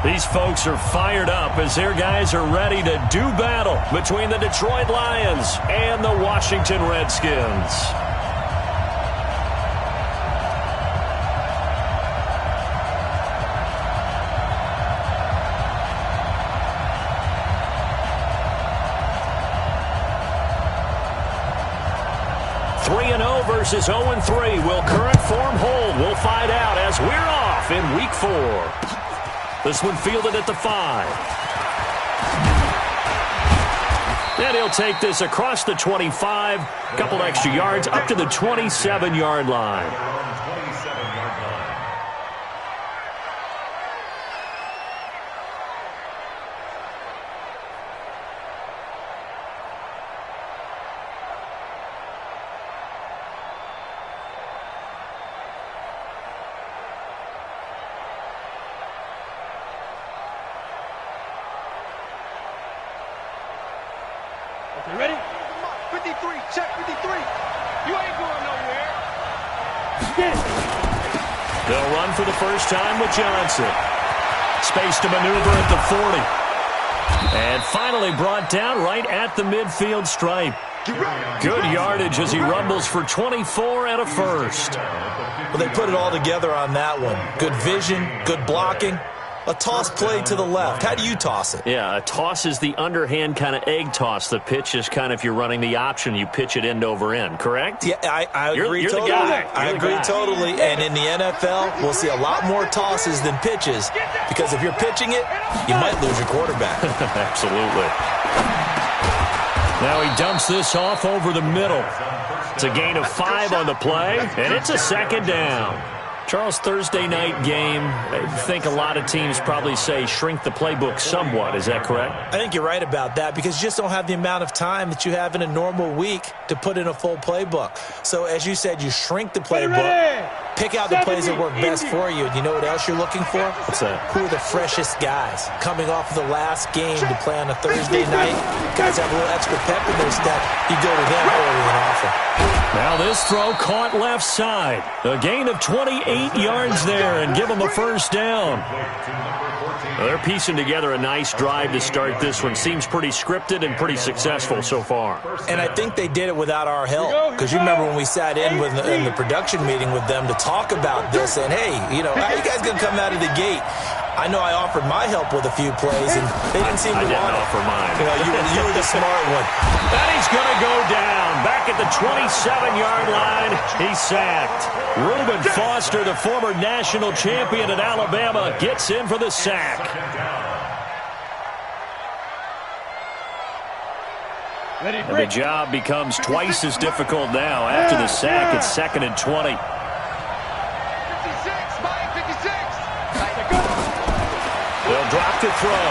These folks are fired up as their guys are ready to do battle between the Detroit Lions and the Washington Redskins. Versus 0-3. Will current form hold? We'll find out as we're off in Week 4. This one fielded at the 5. And he'll take this across the 25. A couple extra yards up to the 27-yard line. You ready? 53, check 53. You ain't going nowhere. They'll run for the first time with Johnson. Space to maneuver at the 40. And finally brought down right at the midfield stripe. Good yardage as he rumbles for 24 and a first. Well, they put it all together on that one. Good vision, good blocking. A toss play to the left. How do you toss it? Yeah, a toss is the underhand kind of egg toss. The pitch is kind of, if you're running the option, you pitch it end over end, correct? Yeah, I agree you're totally. The guy. I agree totally. And in the NFL, we'll see a lot more tosses than pitches because if you're pitching it, you might lose your quarterback. Absolutely. Now he dumps this off over the middle. It's a gain of 5 on the play, and it's a second down. Charles, Thursday night game, I think a lot of teams probably say shrink the playbook somewhat. Is that correct? I think you're right about that because you just don't have the amount of time that you have in a normal week to put in a full playbook. So, as you said, you shrink the playbook, pick out the plays that work best for you. And you know what else you're looking for? What's that? Who are the freshest guys coming off of the last game to play on a Thursday night? Guys have a little extra pep in their step. You go to them early and often. Now this throw caught left side. A gain of 28 yards there and give them a first down. Well, they're piecing together a nice drive to start this one. Seems pretty scripted and pretty successful so far. And I think they did it without our help. Because you remember when we sat in the production meeting with them to talk about this and, hey, you know, how are you guys going to come out of the gate? I know I offered my help with a few plays, and they didn't seem to want it. I didn't offer mine. You know, you were the smart one. And he's going to go down. Back at the 27-yard line, he's sacked. Reuben Foster, the former national champion at Alabama, gets in for the sack. And the job becomes twice as difficult now. After the sack, it's 2nd and 20. They'll drop to throw.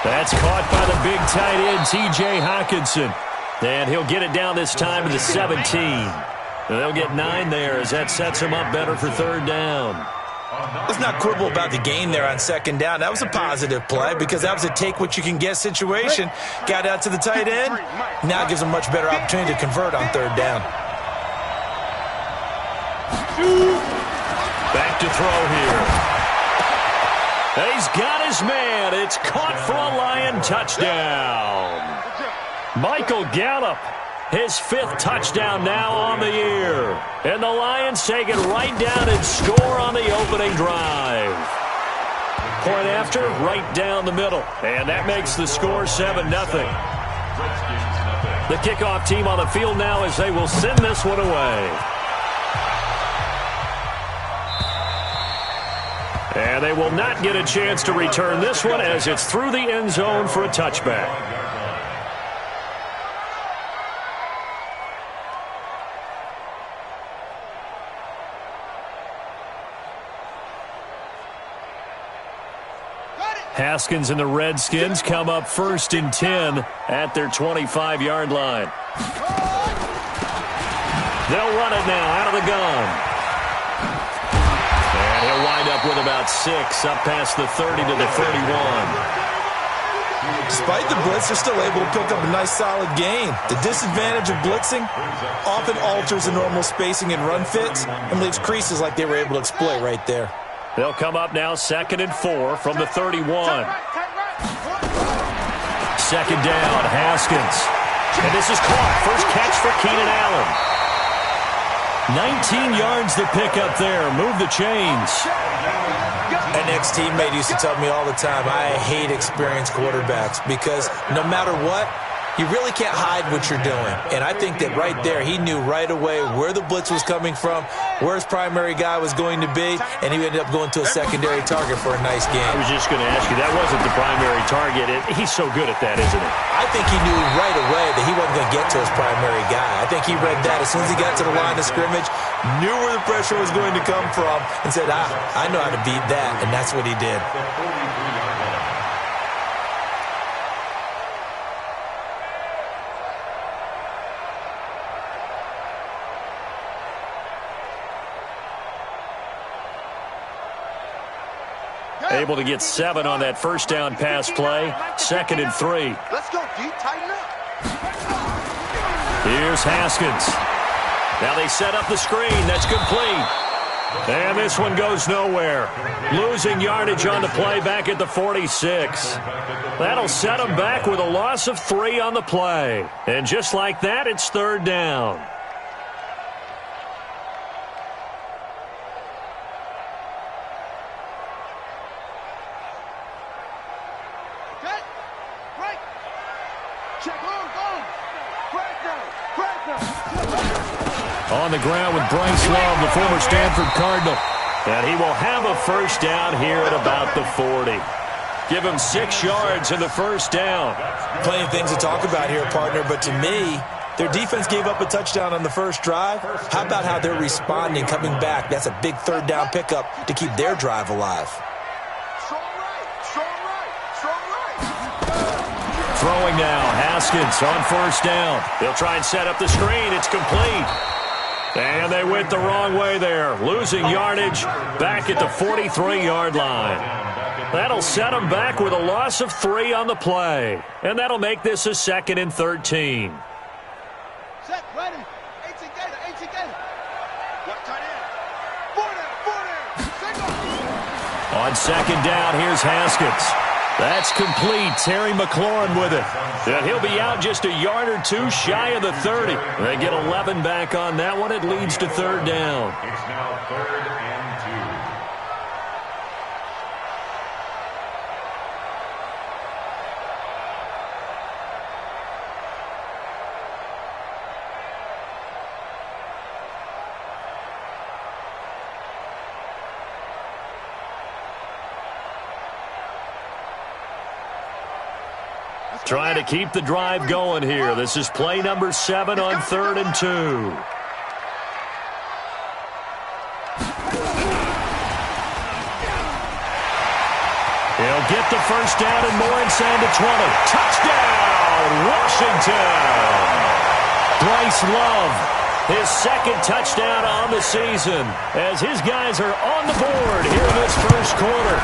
That's caught by the big tight end, T.J. Hockenson. And he'll get it down this time to the 17. They'll get 9 there as that sets him up better for third down. Let's not quibble about the gain there on second down. That was a positive play because that was a take-what-you-can-get situation. Got out to the tight end. Now it gives him a much better opportunity to convert on third down. Back to throw here. He's got his man. It's caught for a Lion touchdown. Michael Gallup, his 5th touchdown now on the year. And the Lions take it right down and score on the opening drive. Point after, right down the middle. And that makes the score 7-0. The kickoff team on the field now as they will send this one away. And they will not get a chance to return this one as it's through the end zone for a touchback. Haskins and the Redskins come up 1st and 10 at their 25-yard line. They'll run it now out of the gun. And he'll wind up with about 6 up past the 30 to the 31. Despite the blitz, they're still able to pick up a nice solid gain. The disadvantage of blitzing often alters the normal spacing and run fits and leaves creases like they were able to exploit right there. They'll come up now 2nd and 4 from the 31. Second down, Haskins. And this is caught. First catch for Keenan Allen. 19 yards to pick up there. Move the chains. An ex-teammate used to tell me all the time, I hate experienced quarterbacks because no matter what, you really can't hide what you're doing. And I think that right there, he knew right away where the blitz was coming from, where his primary guy was going to be, and he ended up going to a secondary target for a nice game. I was just going to ask you, that wasn't the primary target. He's so good at that, isn't he? I think he knew right away that he wasn't going to get to his primary guy. I think he read that as soon as he got to the line of scrimmage, knew where the pressure was going to come from, and said, I know how to beat that, and that's what he did. Able to get 7 on that first down pass play. 2nd and 3. Let's go, D. Tighten up. Here's Haskins. Now they set up the screen. That's complete. And this one goes nowhere. Losing yardage on the play back at the 46. That'll set them back with a loss of 3 on the play. And just like that, it's 3rd down. On the ground with Bryce Love, the former Stanford Cardinal. And he will have a first down here at about the 40. Give him 6 yards in the first down. Plenty of things to talk about here, partner, but to me, their defense gave up a touchdown on the first drive. How about how they're responding, coming back? That's a big 3rd down pickup to keep their drive alive. Throwing now, Haskins on first down. They'll try and set up the screen. It's complete. And they went the wrong way there. Losing yardage back at the 43-yard line. That'll set them back with a loss of 3 on the play. And that'll make this a 2nd and 13. Set, ready. 18 Gator. What tight end? 4 down. On second down, here's Haskins. That's complete. Terry McLaurin with it. And he'll be out just a yard or 2 shy of the 30. They get 11 back on that one. It leads to 3rd down. It's now 3rd and 2. Trying to keep the drive going here. This is play number 7 on 3rd and 2. He'll get the first down and more inside the 20. Touchdown, Washington! Bryce Love, his 2nd touchdown on the season as his guys are on the board here in this first quarter.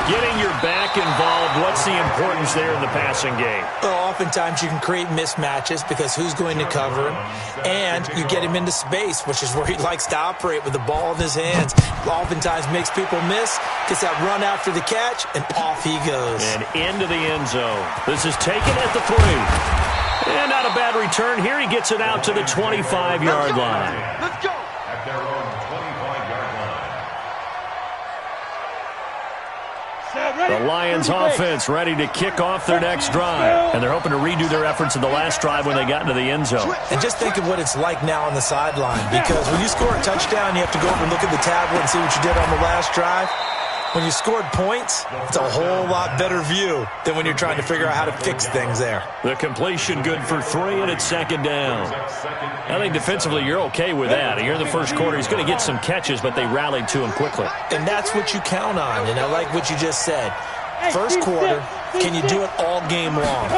Getting your back involved, what's the importance there in the passing game? Well, oftentimes you can create mismatches because who's going to cover him, and you get him into space, which is where he likes to operate with the ball in his hands. Oftentimes makes people miss, gets that run after the catch, and off he goes. And into the end zone. This is taken at the 3. And not a bad return here. He gets it out to the 25-yard line. Let's go. At their own 25-yard line. The Lions offense ready to kick off their next drive. And they're hoping to redo their efforts in the last drive when they got into the end zone. And just think of what it's like now on the sideline, because when you score a touchdown, you have to go over and look at the tablet and see what you did on the last drive. When you scored points, it's a whole lot better view than when you're trying to figure out how to fix things there. The completion good for 3, and it's 2nd down. I think defensively you're okay with that. Here in the first quarter, he's going to get some catches, but they rallied to him quickly. And that's what you count on, and I like what you just said. First quarter, can you do it all game long?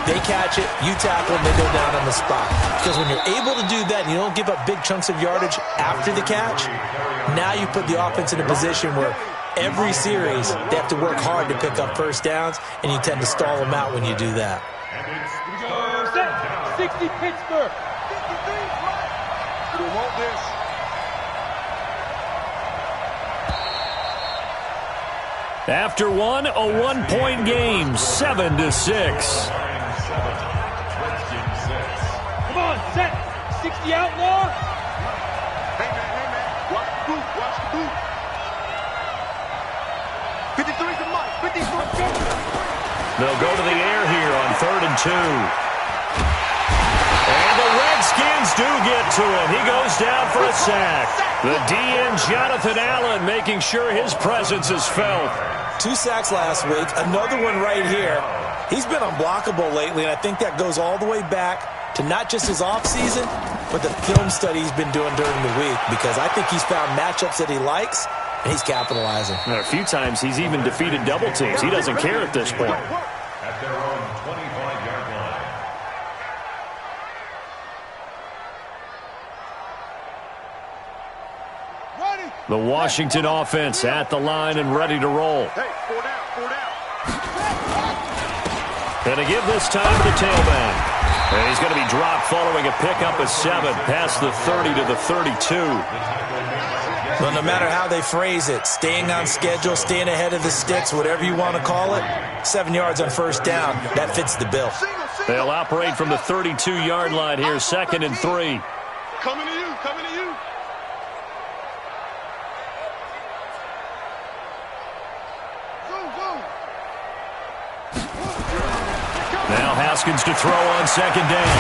They catch it, you tackle them, they go down on the spot. Because when you're able to do that and you don't give up big chunks of yardage after the catch, now you put the offense in a position where every series they have to work hard to pick up first downs, and you tend to stall them out when you do that. 60 Pittsburgh. 53 right. We want this. After one, a 1-point game, 7-6. Come on, set. 60 outlaw. Hey, man. Watch the boot. Watch the boot. 53's the mic. 53's They'll go to the air here on 3rd and 2. And the Redskins do get to him. He goes down for a sack. The DN, Jonathan Allen, making sure his presence is felt. 2 sacks last week, another one right here. He's been unblockable lately, and I think that goes all the way back to not just his offseason, but the film study he's been doing during the week, because I think he's found matchups that he likes, and he's capitalizing. A few times he's even defeated double teams. He doesn't care at this point. At their own 25-yard line. The Washington offense at the line and ready to roll. Hey, 4 down, 4 down. And to give this time to the tailback. And he's going to be dropped following a pickup of 7 past the 30 to the 32. Well, no matter how they phrase it, staying on schedule, staying ahead of the sticks, whatever you want to call it, 7 yards on first down, that fits the bill. They'll operate from the 32-yard line here, 2nd and 3. Coming to you, coming to you. Now Haskins to throw on 2nd down.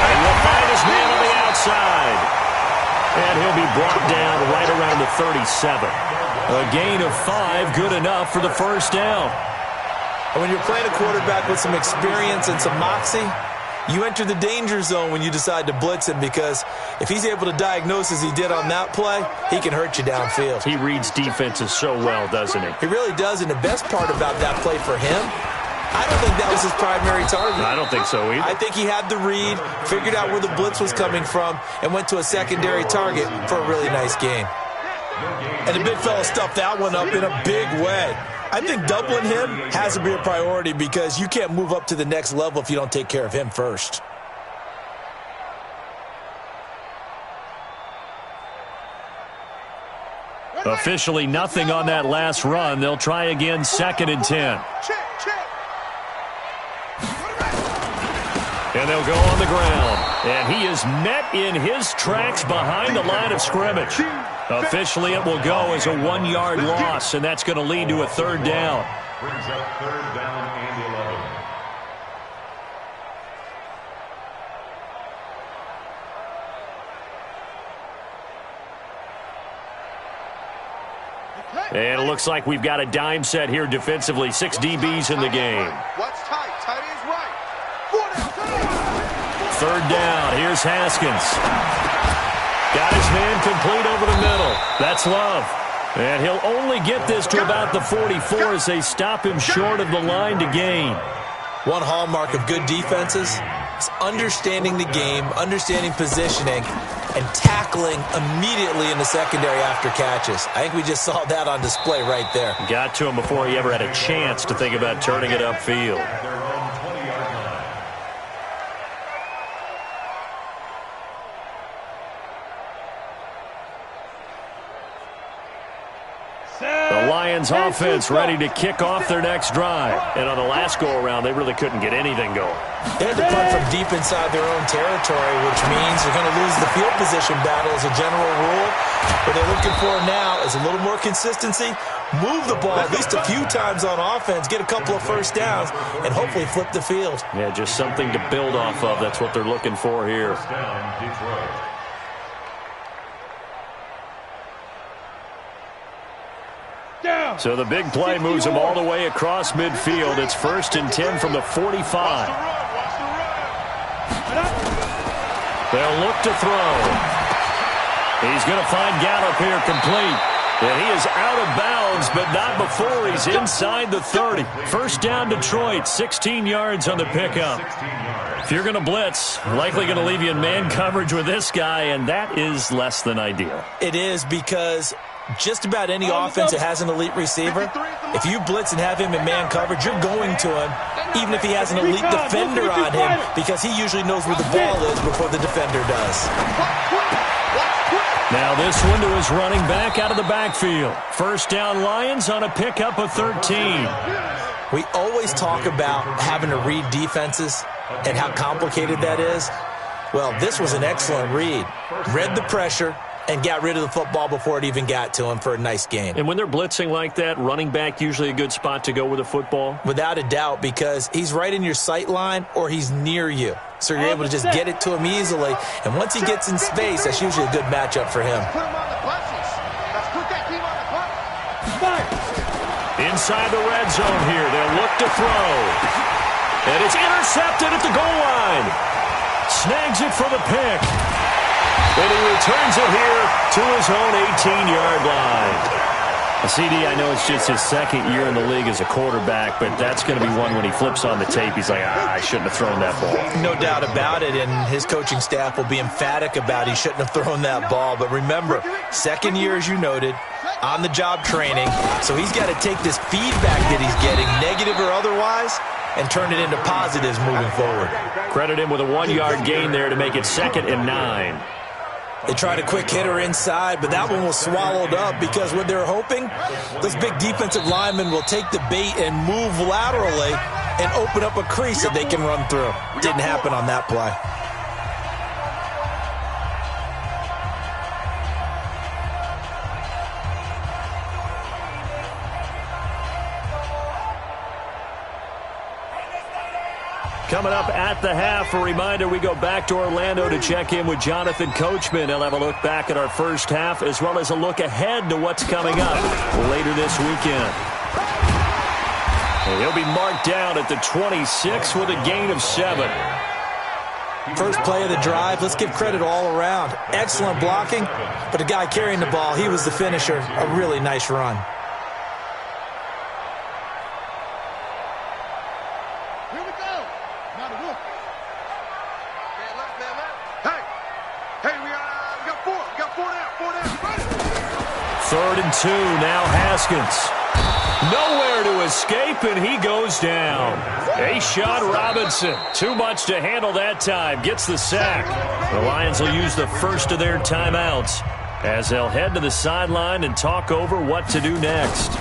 And he'll find his man on the outside. And he'll be brought down right around the 37. A gain of 5, good enough for the first down. And when you're playing a quarterback with some experience and some moxie, you enter the danger zone when you decide to blitz him, because if he's able to diagnose as he did on that play, he can hurt you downfield. He reads defenses so well, doesn't he? He really does, and the best part about that play for him, I don't think that was his primary target. I don't think so either. I think he had the read, figured out where the blitz was coming from, and went to a secondary target for a really nice game. And the big fella stuffed that one up in a big way. I think doubling him has to be a priority, because you can't move up to the next level if you don't take care of him first. Officially nothing on that last run. They'll try again, 2nd and 10. And they'll go on the ground. And he is met in his tracks behind the line of scrimmage. Officially, it will go as a 1-yard loss, and that's going to lead to a 3rd down. Brings up 3rd down and 11. And it looks like we've got a dime set here defensively. 6 DBs in the game. Watch tight. Tight ends right. 4 down. 3rd down. Here's Haskins. Got his man complete over the middle. That's Love. And he'll only get this to about the 44 as they stop him short of the line to gain. One hallmark of good defenses is understanding the game, understanding positioning, and tackling immediately in the secondary after catches. I think we just saw that on display right there. Got to him before he ever had a chance to think about turning it upfield. At their own 20-yard line. The Lions offense ready to kick off their next drive. And on the last go-around, they really couldn't get anything going. They had to punt from deep inside their own territory, which means you're going to lose the field position battle as a general rule. What they're looking for now is a little more consistency, move the ball at least a few times on offense, get a couple of first downs, and hopefully flip the field. Yeah, just something to build off of. That's what they're looking for here. First down, Detroit. So the big play moves him all the way across midfield. It's 1st and 10 from the 45. They'll look to throw. He's going to find Gallup here complete. And he is out of bounds, but not before he's inside the 30. First down, Detroit, 16 yards on the pickup. If you're going to blitz, likely going to leave you in man coverage with this guy, and that is less than ideal. It is, because just about any offense that has an elite receiver, if you blitz and have him in man coverage, you're going to him, even if he has an elite defender on him, because he usually knows where the ball is before the defender does. Now this one to his running back out of the backfield. First down Lions on a pickup of 13. We always talk about having to read defenses and how complicated that is. Well, this was an excellent read. Read the pressure and got rid of the football before it even got to him for a nice gain. And when they're blitzing like that, running back usually a good spot to go with the football? Without a doubt, because he's right in your sight line or he's near you. So you're able to just get it to him easily. And once he gets in space, that's usually a good matchup for him. Put him on the buses. Let's put that team on the bus. Inside the red zone here, they'll look to throw. And it's intercepted at the goal line. Snags it for the pick. And he returns it here to his own 18-yard line. CD, I know it's just his second year in the league as a quarterback, but that's going to be one when he flips on the tape. He's like, I shouldn't have thrown that ball. No doubt about it, and his coaching staff will be emphatic about he shouldn't have thrown that ball. But remember, second year, as you noted, on-the-job training, so he's got to take this feedback that he's getting, negative or otherwise, and turn it into positives moving forward. Credit him with a 1-yard gain there to make it 2nd and 9. They tried a quick hitter inside, but that one was swallowed up because what they're hoping, those big defensive linemen will take the bait and move laterally and open up a crease that they can run through. Didn't happen on that play. Coming up at the half, a reminder, we go back to Orlando to check in with Jonathan Coachman. He'll have a look back at our first half as well as a look ahead to what's coming up later this weekend. And he'll be marked down at the 26 with a gain of 7. First play of the drive, let's give credit all around. Excellent blocking, but the guy carrying the ball, he was the finisher. A really nice run. Third and 2, now Haskins. Nowhere to escape, and he goes down. A'Shawn Robinson, too much to handle that time, gets the sack. The Lions will use the first of their timeouts as they'll head to the sideline and talk over what to do next.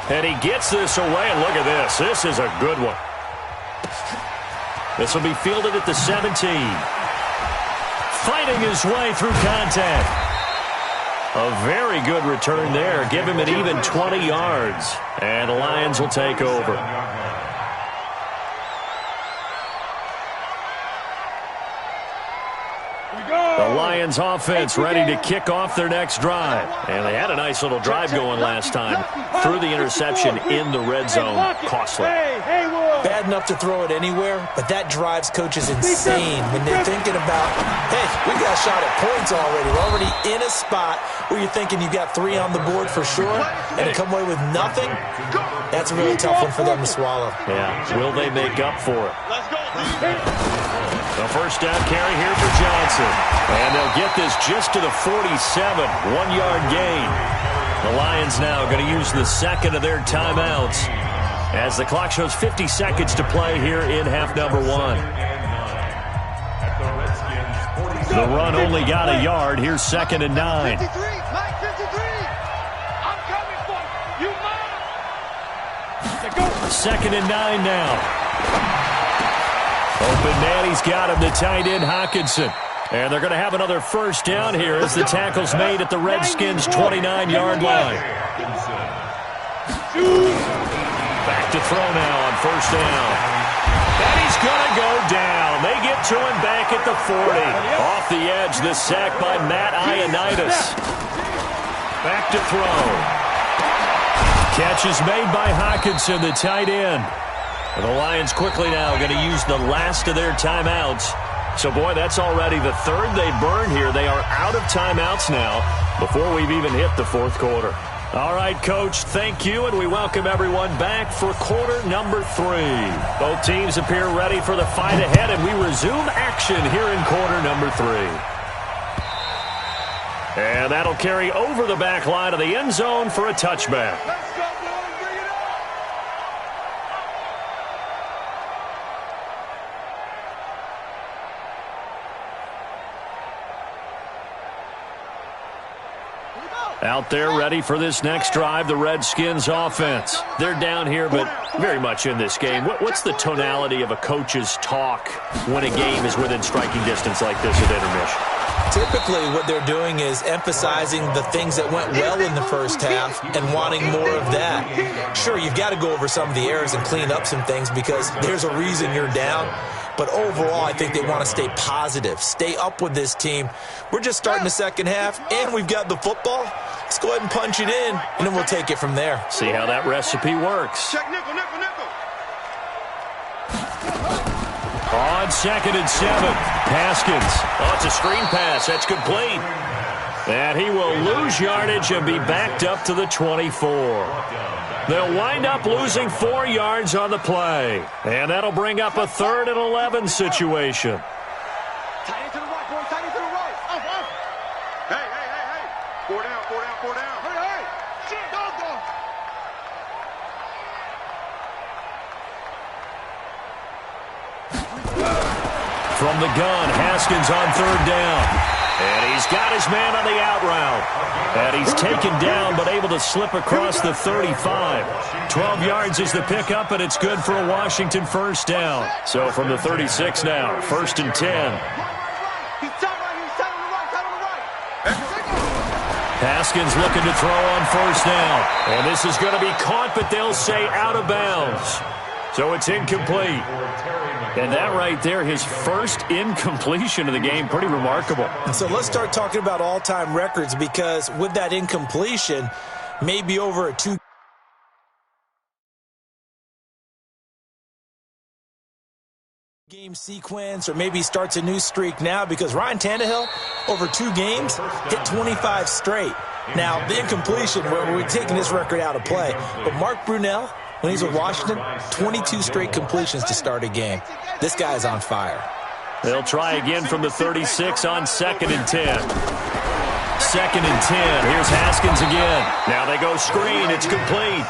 And he gets this away, and look at this. This is a good one. This will be fielded at the 17. Fighting his way through contact. A very good return there. Give him an even 20 yards. And the Lions will take over. The Lions offense ready to kick off their next drive. And they had a nice little drive going last time. Threw the interception in the red zone. Costly. Bad enough to throw it anywhere, but that drives coaches insane when they're thinking about, hey, we got a shot at points already. We're already in a spot where you're thinking you got 3 on the board for sure, and to come away with nothing, that's a really tough one for them to swallow. Yeah, will they make up for it? The first down carry here for Johnson. And they'll get this just to the 47, 1-yard gain. The Lions now going to use the second of their timeouts as the clock shows 50 seconds to play here in half number 1. The run only got a yard. Here's 2nd and 9. 53, line 53. I'm coming for you. You mine. 2nd and 9 now. Open man, he's got him, the tight end Hawkinson. And they're going to have another first down here as the tackle's made at the Redskins' 29-yard line. Back to throw now on first down. And he's going to go down. They get to him back at the 40. Off the edge, the sack by Matt Ioannidis. Back to throw. Catch is made by Hawkinson, the tight end. And the Lions quickly now going to use the last of their timeouts. So, boy, that's already the third they burned here. They are out of timeouts now before we've even hit the fourth quarter. All right, Coach, thank you, and we welcome everyone back for quarter number 3. Both teams appear ready for the fight ahead, and we resume action here in quarter number 3. And that'll carry over the back line of the end zone for a touchback. Out there ready for this next drive, the Redskins offense. They're down here, but very much in this game. What's the tonality of a coach's talk when a game is within striking distance like this at intermission? Typically, what they're doing is emphasizing the things that went well in the first half and wanting more of that. Sure, you've got to go over some of the errors and clean up some things because there's a reason you're down. But overall, I think they want to stay positive, stay up with this team. We're just starting the second half, and we've got the football. Let's go ahead and punch it in, and then we'll take it from there. See how that recipe works. Check nickel, nickel, nickel. On 2nd and 7, Haskins. Oh, it's a screen pass. That's complete. And he will lose yardage and be backed up to the 24. They'll wind up losing 4 yards on the play. And that'll bring up a 3rd and 11 situation. Tight into the right, boy. Tight into the right. Up, up. Hey, hey, hey, hey. 4 down, 4 down, 4 down. Hey, hey. Shit, go, go. From the gun, Haskins on 3rd down. And he's got his man on the out route. And he's taken down but able to slip across the 35. 12 yards is the pickup, and it's good for a Washington first down. So from the 36 now, 1st and 10. He's tight right here. He's tight on the right, tight on the right. Haskins looking to throw on 1st down. And this is going to be caught, but they'll say out of bounds. So it's incomplete. And that right there, his first incompletion of the game, pretty remarkable. And so let's start talking about all-time records because with that incompletion, maybe over a 2-game sequence, or maybe he starts a new streak now because Ryan Tannehill, over 2 games, hit 25 straight. Now, the incompletion, we're taking this record out of play. But Mark Brunell, when he's with Washington, 22 straight completions to start a game. This guy's on fire. They'll try again from the 36 on 2nd and 10. 2nd and 10. Here's Haskins again. Now they go screen. It's complete.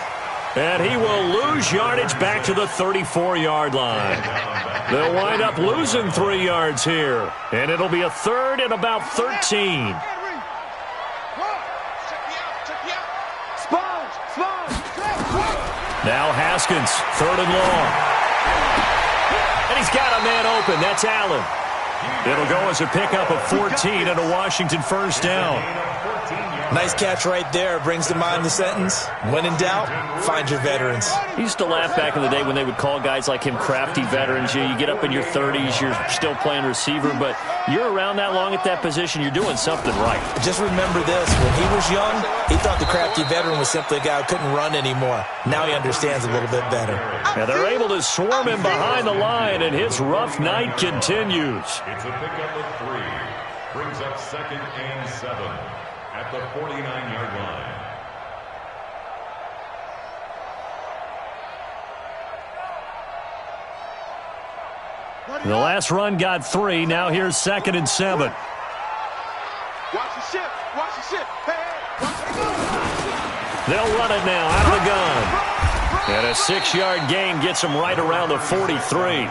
And he will lose yardage back to the 34-yard line. They'll wind up losing 3 yards here. And it'll be a 3rd and about 13. Now Haskins, 3rd and long. And he's got a man open. That's Allen. It'll go as a pickup of 14 and a Washington first down. Nice catch right there. Brings to mind the sentence, when in doubt, find your veterans. I used to laugh back in the day when they would call guys like him crafty veterans. You get up in your 30s, you're still playing receiver, but you're around that long at that position, you're doing something right. Just remember this. When he was young, he thought the crafty veteran was simply a guy who couldn't run anymore. Now he understands a little bit better. And they're able to swarm him behind the line, and his rough night continues. It's a pickup of 3. Brings up 2nd and 7 at the 49-yard line. The last run got 3. Now here's 2nd and 7. Watch the ship. Watch the ship. Hey, hey. Watch the gun. They'll run it now out of the gun. And a 6-yard gain gets him right around the 43.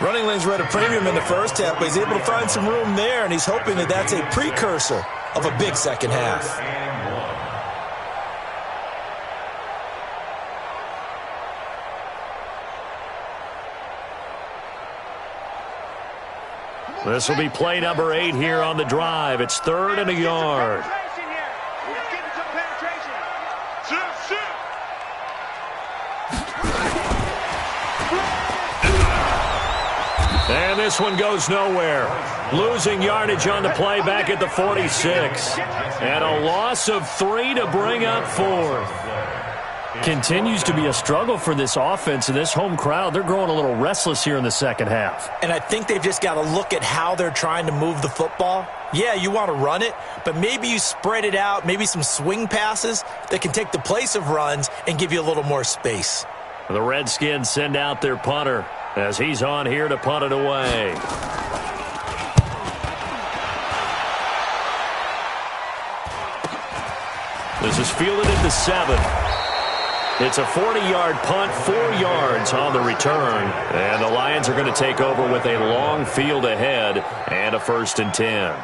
Running lanes were at a premium in the first half, but he's able to find some room there, and he's hoping that that's a precursor of a big second half. This will be play number 8 here on the drive. It's 3rd and a yard. And this one goes nowhere. Losing yardage on the play back at the 46. And a loss of 3 to bring up 4th. Continues to be a struggle for this offense and this home crowd. They're growing a little restless here in the second half. And I think they've just got to look at how they're trying to move the football. Yeah, you want to run it, but maybe you spread it out, maybe some swing passes that can take the place of runs and give you a little more space. The Redskins send out their punter as he's on here to punt it away. This is fielded at the 7. It's a 40-yard punt, 4 yards on the return. And the Lions are going to take over with a long field ahead and a 1st and 10.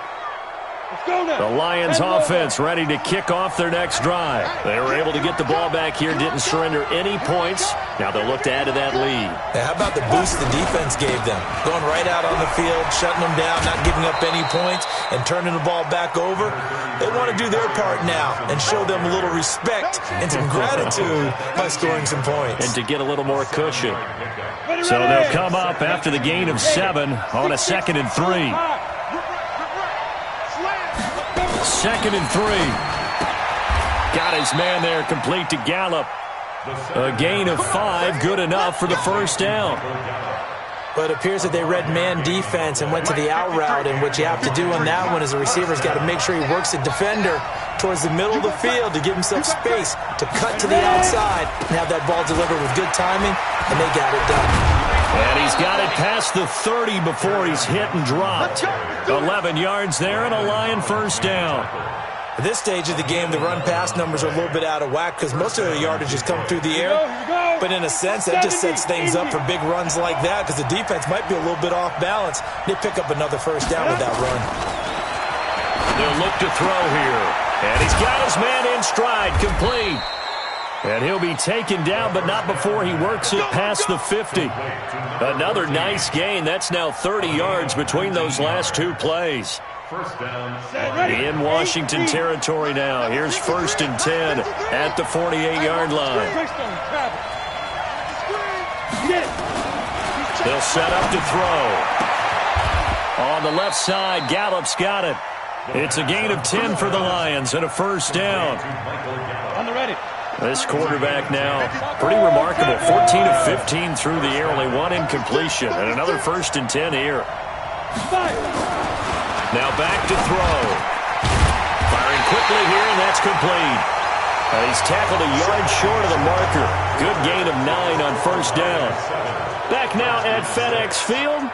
The Lions offense ready to kick off their next drive. They were able to get the ball back here, didn't surrender any points. Now they'll look to add to that lead. How about the boost the defense gave them? Going right out on the field, shutting them down, not giving up any points, and turning the ball back over. They want to do their part now and show them a little respect and some gratitude by scoring some points. And to get a little more cushion. So they'll come up after the gain of 7 on a 2nd and 3. 2nd and 3. Got his man there, complete to Gallup. A gain of 5, good enough for the first down. But it appears that they read man defense and went to the out route, and what you have to do on that one is the receiver's got to make sure he works the defender towards the middle of the field to give himself space to cut to the outside and have that ball delivered with good timing, and they got it done. And he's got it past the 30 before he's hit and dropped. 11 yards there and a Lion first down. At this stage of the game, the run-pass numbers are a little bit out of whack because most of their yardage has come through the air. But in a sense, that just sets things up for big runs like that because the defense might be a little bit off balance. They pick up another first down with that run. They'll look to throw here. And he's got his man in stride, complete. And he'll be taken down, but not before he works it past the 50. Another nice gain. That's now 30 yards between those last two plays. First down. In Washington territory now. Here's 1st and 10 at the 48-yard line. They'll set up to throw. On the left side, Gallup's got it. It's a gain of 10 for the Lions and a first down. On the ready. This quarterback now, pretty remarkable. 14 of 15 through the air, only one incompletion. And another 1st and 10 here. Now back to throw. Firing quickly here, and that's complete. He's tackled a yard short of the marker. Good gain of 9 on first down. Back now at FedEx Field.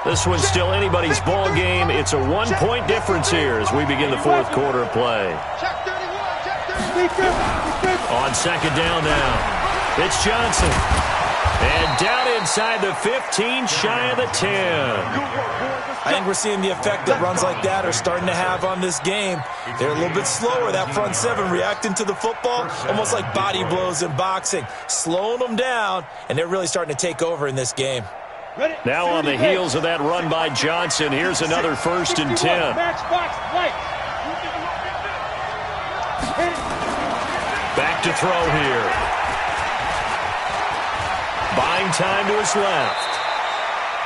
This one's still anybody's ball game. It's a 1-point difference here as we begin the 4th quarter of play. On 2nd down now. It's Johnson. And down inside the 15, shy of the 10. I think we're seeing the effect that runs like that are starting to have on this game. They're a little bit slower, that front 7, reacting to the football, almost like body blows in boxing, slowing them down, and they're really starting to take over in this game. Now on the heels of that run by Johnson, here's another 1st and 10. Back to throw here. Buying time to his left.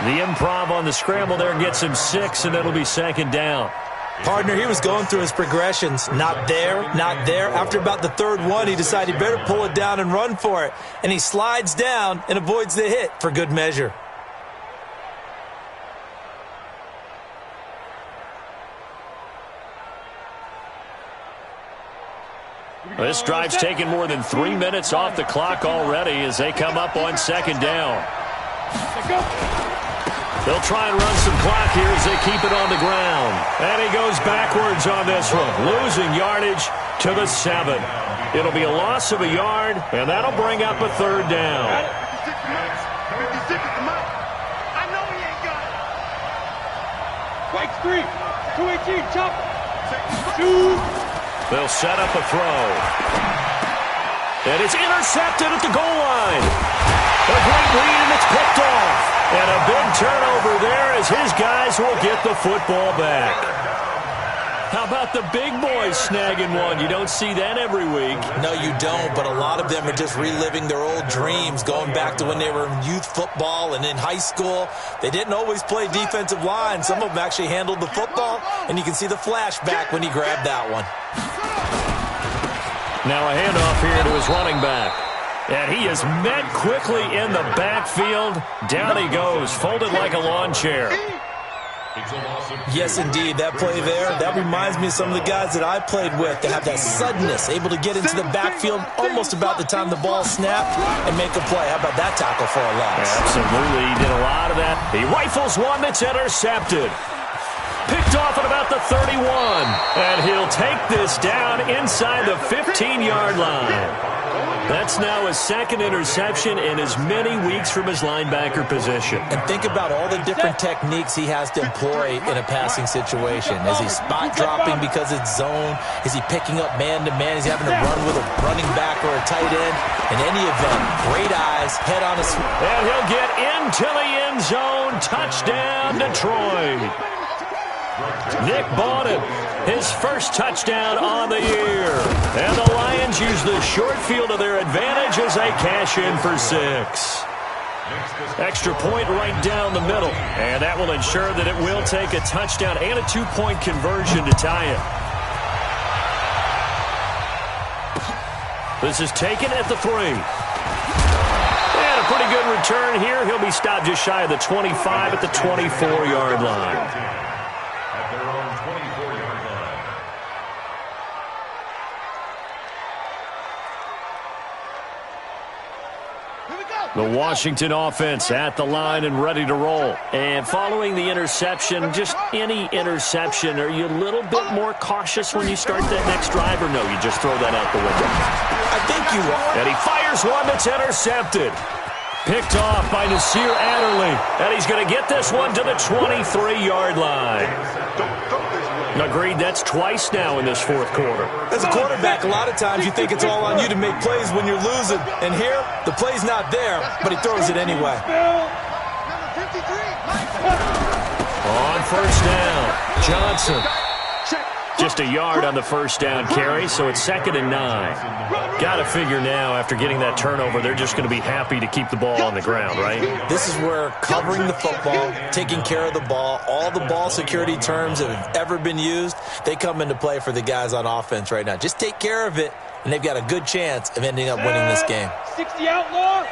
The improv on the scramble there gets him 6, and it'll be 2nd down. Partner, he was going through his progressions. Not there, not there. After about the 3rd one, he decided he better pull it down and run for it. And he slides down and avoids the hit for good measure. This drive's taken more than 3 minutes off the clock already as they come up on 2nd down. They'll try and run some clock here as they keep it on the ground. And he goes backwards on this one, losing yardage to the 7. It'll be a loss of a yard, and that'll bring up a 3rd down. Strike 3, 218, chop. They'll set up a throw. And it's intercepted at the goal line. A great read, and it's picked off. And a big turnover there as his guys will get the football back. How about the big boys snagging one? You don't see that every week. No, you don't, but a lot of them are just reliving their old dreams, going back to when they were in youth football and in high school. They didn't always play defensive line. Some of them actually handled the football, and you can see the flashback when he grabbed that one. Now a handoff here to his running back. And he is met quickly in the backfield. Down he goes, folded like a lawn chair. Yes, indeed. That play there, that reminds me of some of the guys that I played with. They have that suddenness, able to get into the backfield almost about the time the ball snapped and make a play. How about that tackle for a loss? Absolutely. He did a lot of that. He rifles one that's intercepted. Picked off at about the 31. And he'll take this down inside the 15-yard line. That's now his second interception in as many weeks from his linebacker position. And think about all the different techniques he has to employ in a passing situation. Is he spot dropping because it's zone? Is he picking up man-to-man? Is he having to run with a running back or a tight end? In any event, great eyes, head on a sweep. And he'll get into the end zone. Touchdown, Detroit. Nick Bawden, his first touchdown on the year. And the Lions use the short field to their advantage as they cash in for 6. Extra point right down the middle. And that will ensure that it will take a touchdown and a 2-point conversion to tie it. This is taken at the 3. And a pretty good return here. He'll be stopped just shy of the 25 at the 24-yard line. The Washington offense at the line and ready to roll. And following the interception, just any interception, are you a little bit more cautious when you start that next drive, or no, you just throw that out the window? I think you are. And he fires one that's intercepted. Picked off by Nasir Adderley. And he's going to get this one to the 23-yard line. Agreed, that's twice now in this fourth quarter. As a quarterback, a lot of times you think it's all on you to make plays when you're losing. And here, the play's not there, but he throws it anyway. On first down, Johnson. Just a yard on the first down carry, so it's 2nd and 9. Got to figure now, after getting that turnover, they're just going to be happy to keep the ball on the ground, right? This is where covering the football, taking care of the ball, all the ball security terms that have ever been used, they come into play for the guys on offense right now. Just take care of it, and they've got a good chance of ending up winning this game. 60 outlaw.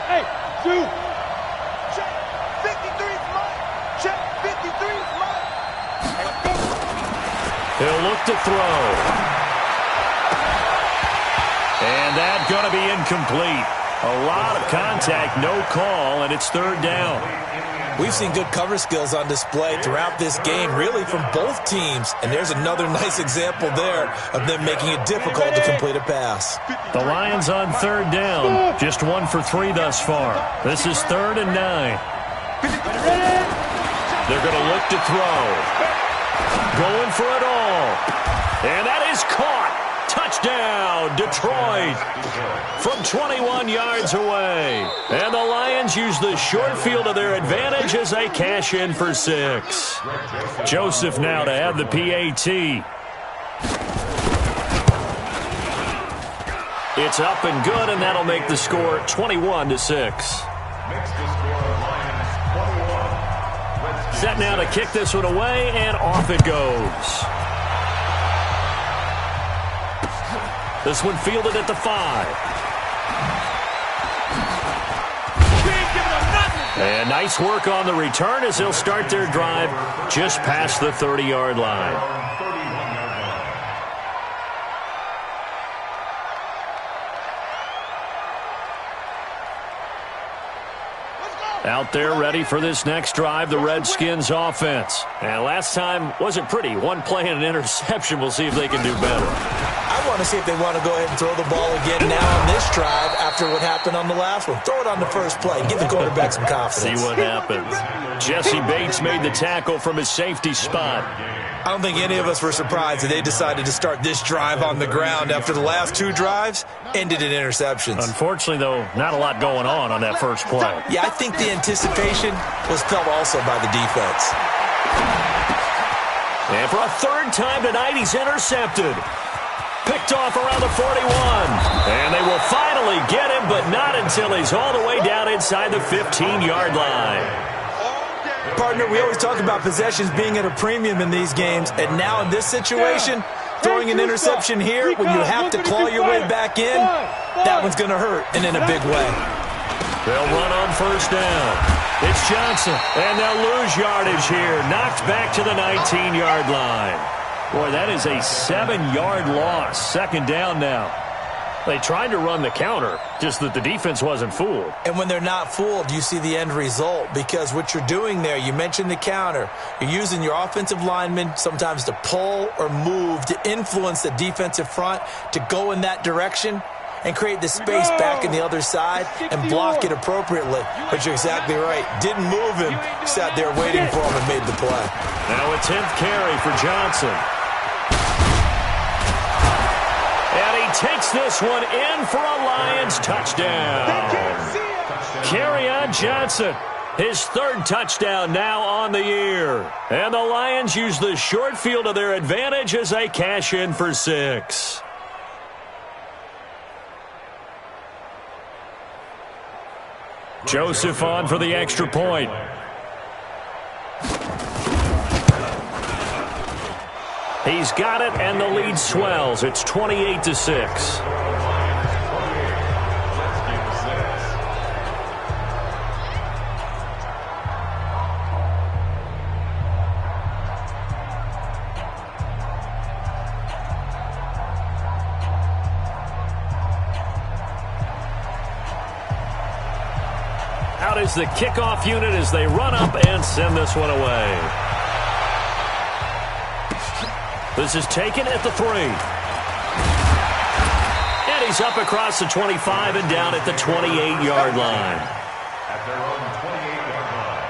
Hey, 2. He'll look to throw. And that's going to be incomplete. A lot of contact, no call, and it's 3rd down. We've seen good cover skills on display throughout this game, really from both teams. And there's another nice example there of them making it difficult to complete a pass. The Lions on 3rd down. Just 1 for 3 thus far. This is 3rd and 9. They're going to look to throw. Going for it all. And that is caught. Touchdown, Detroit. From 21 yards away. And the Lions use the short field to their advantage as they cash in for 6. Joseph now to add the PAT. It's up and good, and that'll make the score 21-6. Set now to kick this one away, and off it goes. This one fielded at the 5. And nice work on the return as they'll start their drive just past the 30-yard line. Out there ready for this next drive, the Redskins offense. And last time wasn't pretty. One play and an interception. We'll see if they can do better. I want to see if they want to go ahead and throw the ball again now on this drive after what happened on the last one. Throw it on the first play. Give the quarterback some confidence. See what happens. Jesse Bates made the tackle from his safety spot. I don't think any of us were surprised that they decided to start this drive on the ground after the last 2 drives ended in interceptions. Unfortunately, though, not a lot going on that first play. Yeah, I think the anticipation was felt also by the defense. And for a 3rd time tonight, he's intercepted. Picked off around the 41. And they will finally get him, but not until he's all the way down inside the 15-yard line. Partner, we always talk about possessions being at a premium in these games, and now in this situation, throwing an interception here when you have to claw your way back in, that one's going to hurt, and in a big way. They'll run on first down. It's Johnson, and they'll lose yardage here. Knocked back to the 19-yard line. Boy, that is a 7-yard loss. 2nd down now. They tried to run the counter, just that the defense wasn't fooled. And when they're not fooled, you see the end result, because what you're doing there, you mentioned the counter. You're using your offensive linemen sometimes to pull or move to influence the defensive front to go in that direction and create the space back in the other side and block it appropriately. But you're exactly right. Didn't move him, sat there waiting for him and made the play. Now a 10th carry for Johnson. And he takes this one in for a Lions touchdown. Kerryon Johnson, his 3rd touchdown now on the year. And the Lions use the short field to their advantage as they cash in for 6. Joseph on for the extra point. He's got it, and the lead swells. It's 28-6. Out is the kickoff unit as they run up and send this one away. This is taken at the 3. And he's up across the 25 and down at the 28-yard line. At their own 28-yard line.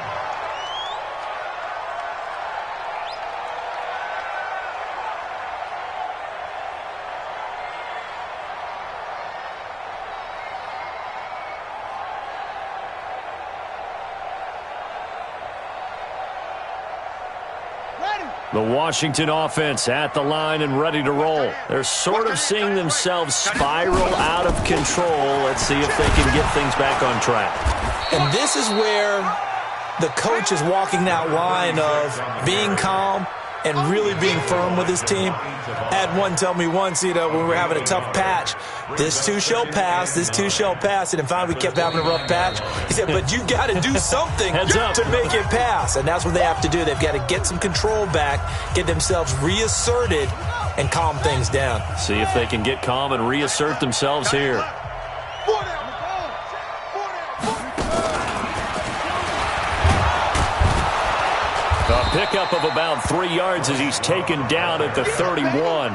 The Washington offense at the line and ready to roll. They're sort of seeing themselves spiral out of control. Let's see if they can get things back on track. And this is where the coach is walking that line of being calm and really being firm with his team. I had one tell me once, when we were having a tough patch, this too shall pass, this too shall pass. And then finally we kept having a rough patch. He said, but you got to do something to make it pass. And that's what they have to do. They've got to get some control back, get themselves reasserted, and calm things down. See if they can get calm and reassert themselves here. A pickup of about 3 yards as he's taken down at the 31.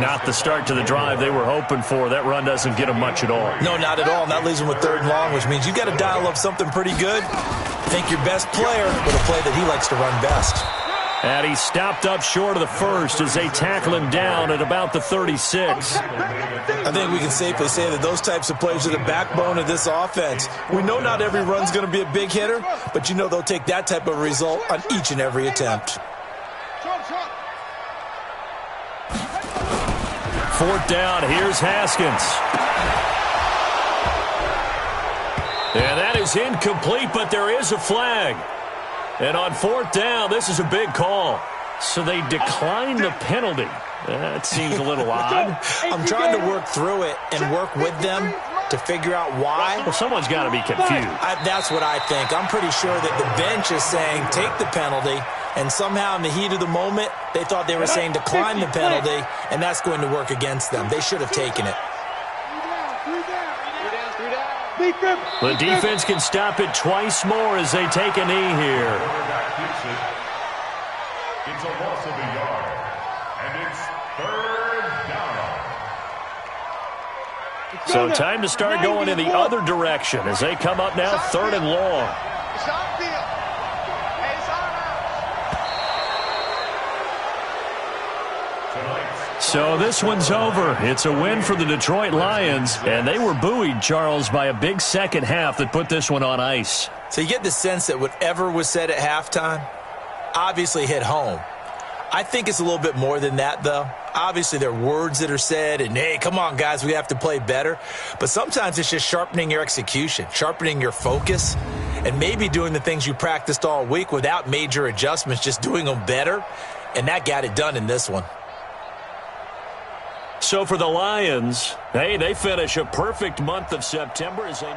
Not the start to the drive they were hoping for. That run doesn't get them much at all. No, not at all. And that leaves them with 3rd and long, which means you got to dial up something pretty good. Think your best player with a play that he likes to run best. And he stopped up short of the 1st as they tackle him down at about the 36. I think we can safely say that those types of plays are the backbone of this offense. We know not every run's going to be a big hitter, but you know they'll take that type of result on each and every attempt. 4th down, here's Haskins. And that is incomplete, but there is a flag. And on 4th down, this is a big call. So they decline the penalty. That seems a little odd. I'm trying to work through it and work with them to figure out why. Well, someone's got to be confused. That's what I think. I'm pretty sure that the bench is saying take the penalty, and somehow in the heat of the moment, they thought they were saying decline the penalty, and that's going to work against them. They should have taken it. The defense can stop it twice more as they take a knee here. It's a loss of a yard, and it's 3rd down. So time to start going in the other direction as they come up now 3rd and long. So this one's over. It's a win for the Detroit Lions, and they were buoyed, Charles, by a big second half that put this one on ice. So you get the sense that whatever was said at halftime obviously hit home. I think it's a little bit more than that, though. Obviously, there are words that are said, and, hey, come on, guys, we have to play better. But sometimes it's just sharpening your execution, sharpening your focus, and maybe doing the things you practiced all week without major adjustments, just doing them better. And that got it done in this one. So for the Lions, hey, they finish a perfect month of September as they...